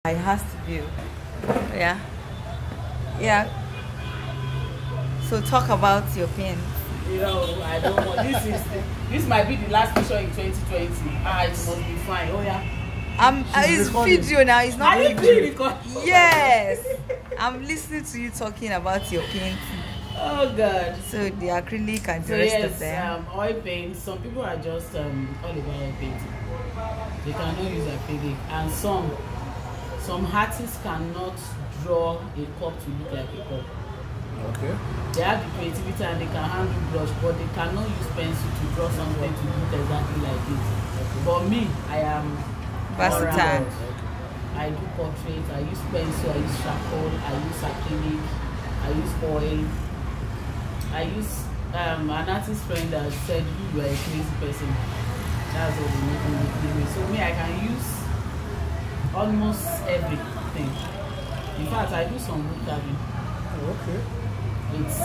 It has to be. Yeah. Yeah. So talk about your pain. I don't want this might be the last picture in 2020. It must be fine. Oh yeah. It's video now, it's not video. Yes. I'm listening to you talking about your painting. Oh God. So the acrylic and the rest of them. Oil paint. Some people are just all about oil painting. They cannot use acrylic, and some artists cannot draw a cup to look like a cup. Okay. They have the creativity and they can handle brush, but they cannot use pencil to draw something to look exactly like it. Okay. For me, I am versatile. I do portraits, I use pencil, I use charcoal, I use acrylic, I use oil. I use an artist friend that said you are a crazy person. That's what they make me. So me, I can use almost everything. In fact, I do some wood carving. Oh, okay. It's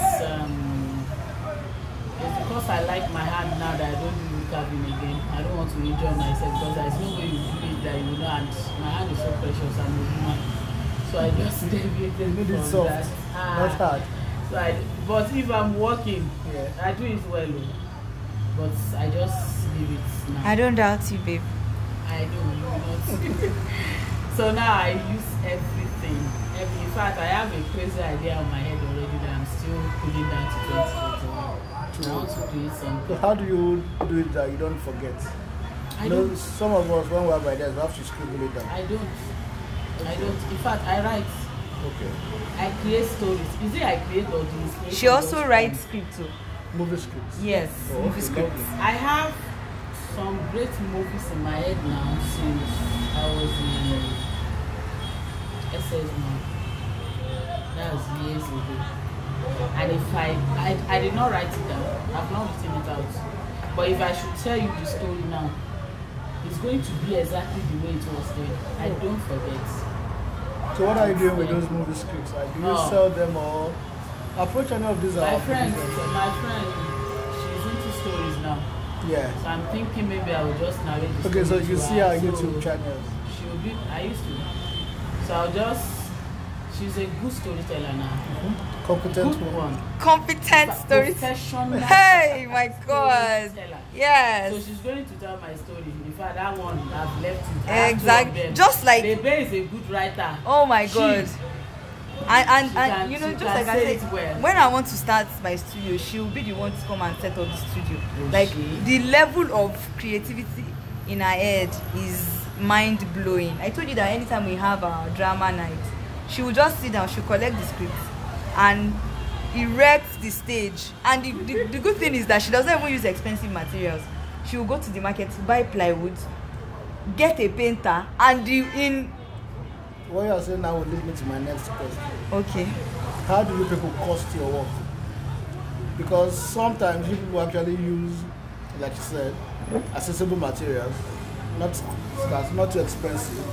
because I like my hand now that I don't do wood carving again. I don't want to injure myself because there's no way you do it that you know, and my hand is so precious and a woman. So I just deviated from soft, that. not hard. So but if I'm working, yeah, I do it well. But I just leave it now. I don't doubt you, babe. I don't know. So now I use everything. In fact, I have a crazy idea on my head already that I'm still pulling down to 2021. I want to create something. So how do you do it that you don't forget? I don't. Some of us, when we have ideas, we have to scribble it down. I don't. In fact, I write. Okay. I create stories. Is it I create or the inspiration? She also writes script too. Movie scripts? Yes, oh, movie scripts. I have some great movies in my head now since I was in SS1. That was years ago. And if I did not write it down, I've not written it out. But if I should tell you the story now, it's going to be exactly the way it was then. I don't forget. So what are you doing with those movie scripts? Do you sell them or approach any of these? My friend, she's into stories now. Yeah. So I'm thinking maybe I will just narrate the story. Okay, so you see her YouTube channels. She will be. I used to. So I'll just. She's a good storyteller now. Mm-hmm. Competent one. Competent storyteller. Hey, my God. Yes. So she's going to tell my story. In fact, that one I've left it. Exactly. Just like Bebe is a good writer. Oh my God. And you know, just like I said, well. when I want to start my studio, she will be the one to come and set up the studio. Oh, like the level of creativity in her head is mind blowing. I told you that anytime we have our drama night, she will just sit down, she'll collect the script and erect the stage. And the good thing is that she doesn't even use expensive materials. She will go to the market, buy plywood, get a painter, and what you are saying now will lead me to my next question. Okay. How do you people cost your work? Because sometimes you people actually use, like you said, accessible materials, not too expensive,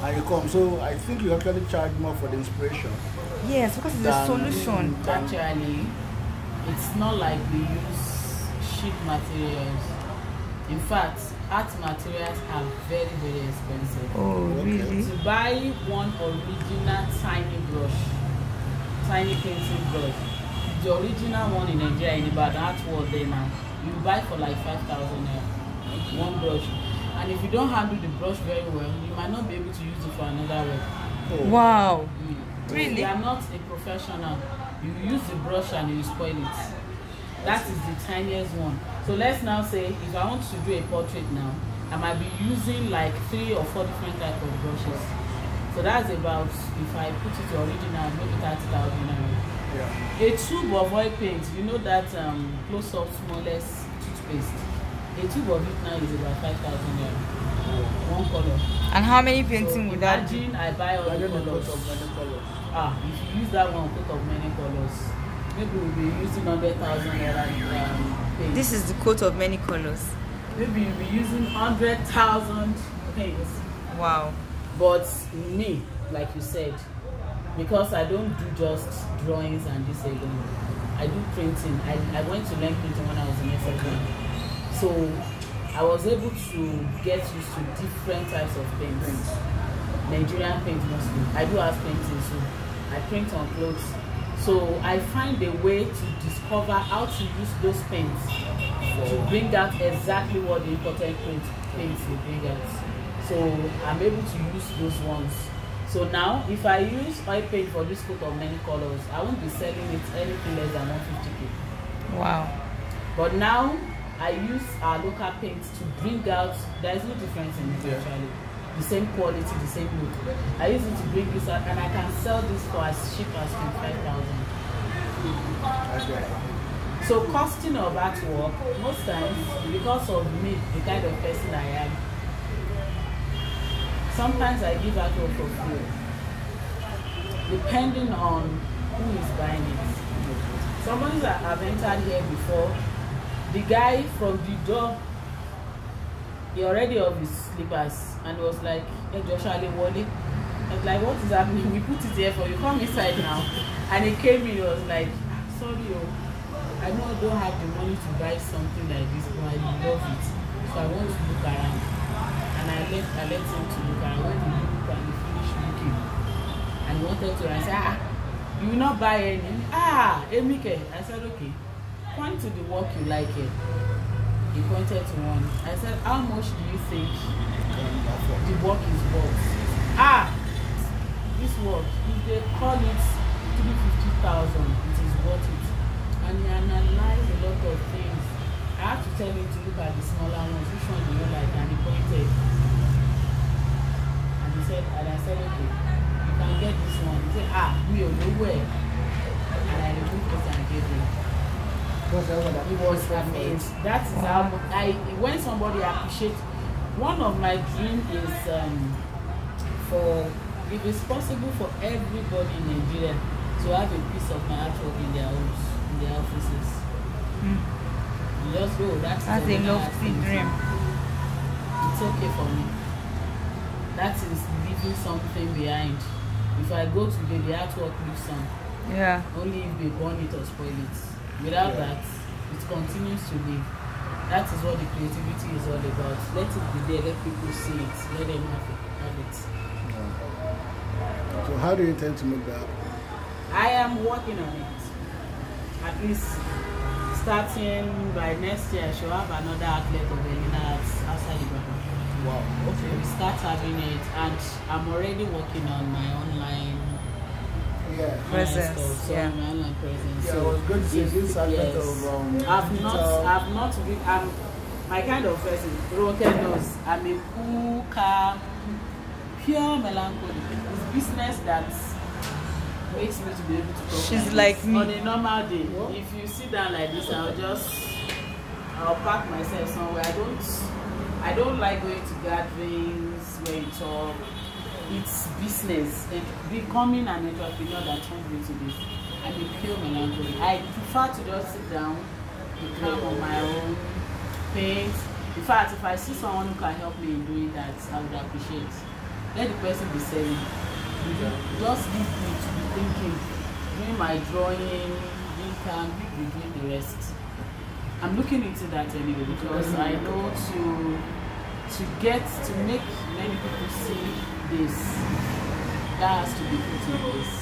and you come. So I think you actually charge more for the inspiration. Yes, because it's a solution. Actually, it's not like we use cheap materials. In fact, art materials are very, very expensive. Oh, really? To buy one original tiny brush, tiny painting brush, the original one in Nigeria, in Ibadan, Art World there now, you buy for like 5,000 naira, one brush. And if you don't handle the brush very well, you might not be able to use it for another work. Oh. Wow. Really? You are not a professional. You use the brush and you spoil it. That is the tiniest one. So let's now say if I want to do a portrait now, I might be using like 3 or 4 different types of brushes. So that's about, if I put it original, maybe 30,000 naira. Yeah. A tube of oil paint, you know that close-up smallest toothpaste. A tube of it now is about 5,000 naira. One color. And how many paintings would that do? Imagine I buy all the colors. Of many colors. If you use that one coat of many colors, maybe we'll be using 100,000 naira paint. This is the coat of many colors. Maybe you'll be using 100,000 paints. Wow. But me, like you said, because I don't do just drawings and this again, I do printing. I went to learn printing when I was in SS1. So I was able to get used to different types of paints. Nigerian paint mostly. I do have painting, so I print on clothes. So I find a way to discover how to use those paints to bring out exactly what the imported paints will bring out. So I'm able to use those ones. So now, if I use oil paint for this coat of many colors, I won't be selling it anything less than 150k. Wow. But now, I use our local paints to bring out, there is no difference in it actually. The same quality, the same look. I use it to bring this out, and I can sell this for as cheap as 25,000. So costing of artwork, most times, because of me, the kind of person I am, sometimes I give artwork for free, depending on who is buying it. Somebody that I've entered here before, the guy from the door, he already have his slippers, and was like, "Hey, Joshua, Wally." I was like, "What is happening? We put it here for you. Come inside now." And he came in, he was like, "Sorry, I know I don't have the money to buy something like this, but I love it. So I want to look around." And I let him to look around. When he looked and he finished looking, and he wanted to, I said, "You will not buy any?" Emike. I said, "Okay. Point to the work you like it." He pointed to one. I said, "How much do you think the work is worth?" This work, if they call it 350,000, it is worth it. And he analyzed a lot of things. I have to tell him to look at the smaller ones. Which one do you like? And he pointed. And he said, and I said, "Okay, you can get this one." He said, we are nowhere. And I removed it and gave him. He was amazed. That is how when somebody appreciates. One of my dreams is for, if it's possible for everybody in Nigeria to have a piece of my artwork in their homes, in their offices. You just go. That's a lofty dream. It's okay for me. That is leaving something behind. If I go today, the artwork lives on. Yeah. Only if they burn it or spoil it. Without that, it continues to live. That is what the creativity is all about. Let it be there, let people see it, let them have it. So how do you intend to make that? I am working on it. At least starting by next year, I should have another outlet of Helina Arts outside Ibadan. Wow, okay. We start having it, and I'm already working on my online presence. So my online presence. Yeah, so I was going to say this aspect of I've not I'm my kind of person. Roken knows I'm a cool, calm, pure melancholy. It's business that makes me to be able to talk. She's like me. On a normal day, if you sit down like this, I'll pack myself somewhere. I don't like going to gatherings where you talk. It's business, and becoming an entrepreneur that turns me to this. I'm a pure melancholy. I prefer to just sit down, be calm on my own, paint. In fact, if I see someone who can help me in doing that, I would appreciate. Let the person be selling. Just leave me to be thinking, doing my drawing, being calm, be doing the rest. I'm looking into that anyway, because I know to make many people see this, that has to be put in place.